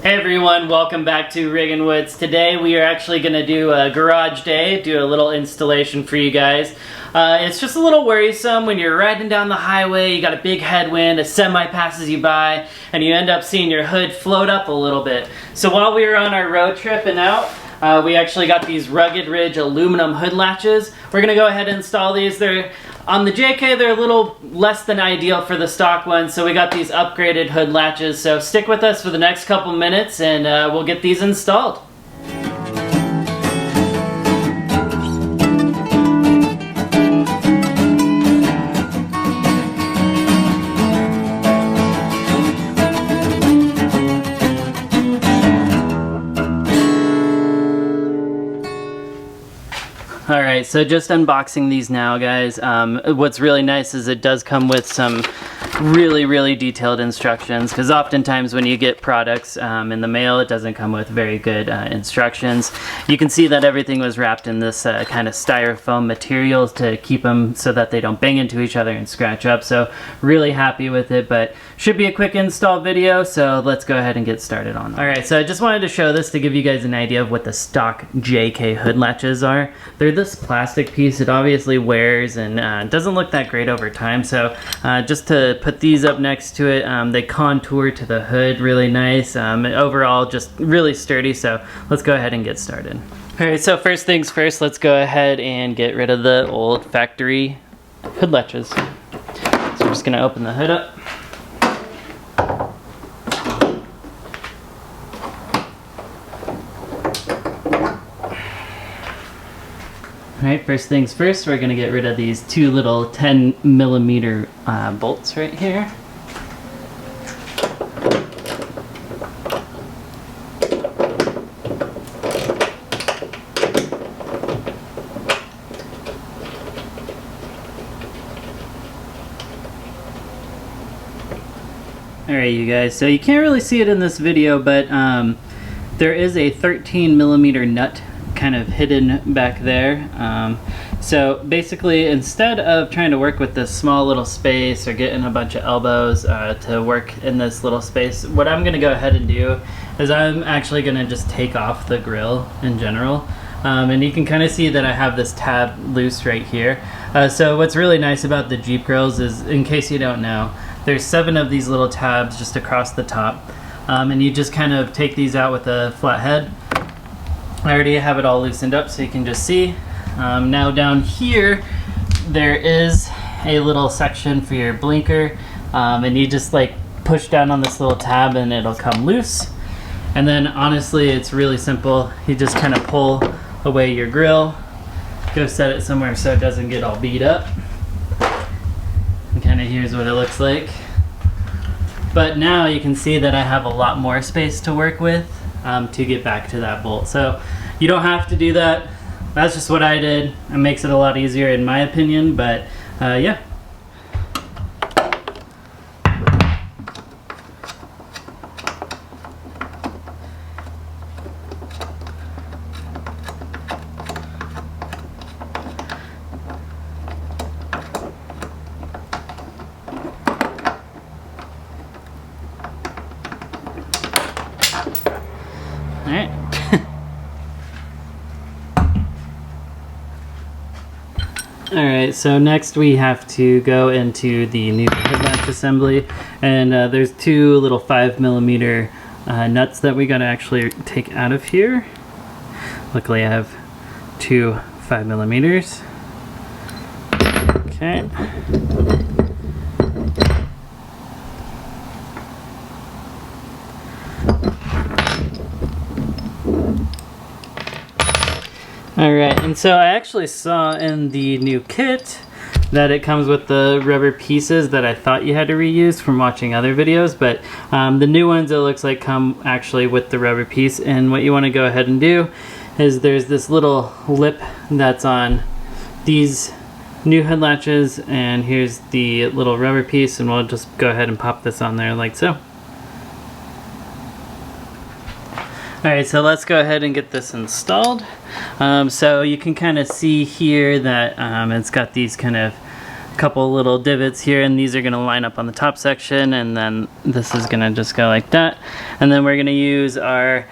Hey everyone, welcome back to Riggin' Woods. Today we are actually going to do a garage day, do a little installation for you guys. It's just a little worrisome when you're riding down the highway, you got a big headwind, a semi passes you by, and you end up seeing your hood float up a little bit. So while we were on our road trip and out, we actually got these Rugged Ridge aluminum hood latches. We're going to go ahead and install these. They're on the JK, they're a little less than ideal for the stock ones, so we got these upgraded hood latches. So stick with us for the next couple minutes and we'll get these installed. Alright, so just unboxing these now, guys. What's really nice is it does come with some really detailed instructions, because oftentimes when you get products in the mail, it doesn't come with very good instructions. You can see that everything was wrapped in this kind of styrofoam materials to keep them so that they don't bang into each other and scratch up. So really happy with it, but should be a quick install video, so let's go ahead and get started on it. Alright, so I just wanted to show this to give you guys an idea of what the stock JK hood latches are. They're this plastic piece. It obviously wears and doesn't look that great over time, so just to put these up next to it, they contour to the hood really nice. Overall just really sturdy, so let's go ahead and get started. Alright, so first things first, let's go ahead and get rid of the old factory hood latches. So I'm just going to open the hood up. Alright, first things first, we're going to get rid of these two little 10mm bolts right here. Alright you guys, so you can't really see it in this video, but there is a 13mm nut kind of hidden back there. So basically, instead of trying to work with this small little space or getting a bunch of elbows to work in this little space, what I'm going to go ahead and do is I'm actually going to just take off the grill in general. And you can kind of see that I have this tab loose right here. So what's really nice about the Jeep grills is, in case you don't know, there's 7 of these little tabs just across the top. And you just kind of take these out with a flat head. I already have it all loosened up so you can just see. Now down here there is a little section for your blinker, and you just like push down on this little tab and it'll come loose. And then honestly it's really simple. You just kind of pull away your grill, go set it somewhere so it doesn't get all beat up. And kind of here's what it looks like. But now you can see that I have a lot more space to work with to get back to that bolt. So you don't have to do that. That's just what I did. It makes it a lot easier in my opinion, but yeah. Alright. Alright, so next we have to go into the new hood latch assembly, and there's 2 little 5mm nuts that we gotta actually take out of here. Luckily I have 2 5mm. Okay. Alright, and so I actually saw in the new kit that it comes with the rubber pieces that I thought you had to reuse from watching other videos, but the new ones, it looks like, come actually with the rubber piece. And what you want to go ahead and do is there's this little lip that's on these new hood latches, and here's the little rubber piece, and we'll just go ahead and pop this on there like so. Alright, so let's go ahead and get this installed. So you can kind of see here that it's got these kind of couple little divots here, and these are going to line up on the top section, and then this is going to just go like that. And then we're going to use our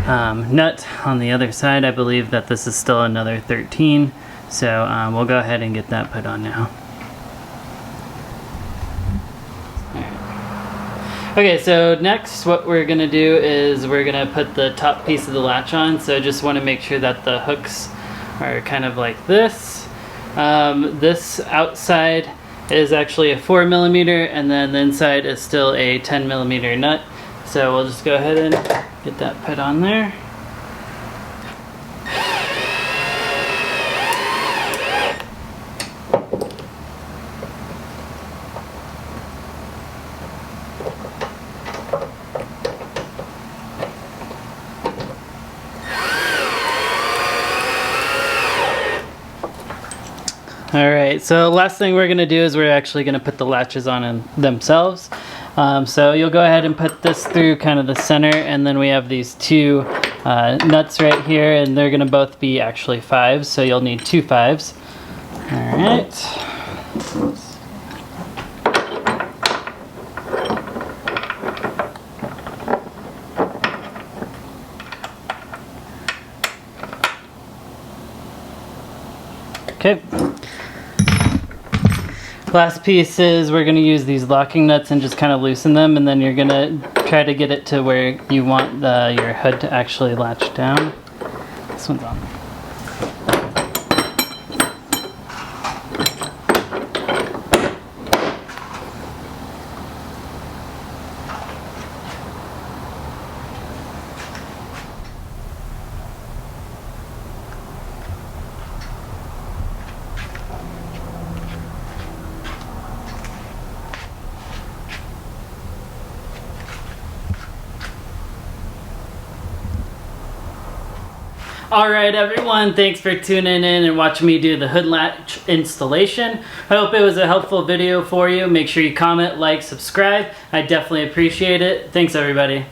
nut on the other side. I believe that this is still another 13, so we'll go ahead and get that put on now. Okay, so next what we're going to do is we're going to put the top piece of the latch on. So just want to make sure that the hooks are kind of like this. This outside is actually a 4mm, and then the inside is still a 10mm nut. So we'll just go ahead and get that put on there. Alright, so last thing we're going to do is we're actually going to put the latches on in themselves. So you'll go ahead and put this through kind of the center, and then we have these two nuts right here, and they're going to both be actually 5s, so you'll need 2 5s. Alright. Okay. Last piece is we're going to use these locking nuts and just kind of loosen them, and then you're going to try to get it to where you want your hood to actually latch down. This one's on. Alright everyone, thanks for tuning in and watching me do the hood latch installation. I hope it was a helpful video for you. Make sure you comment, like, subscribe. I definitely appreciate it. Thanks everybody.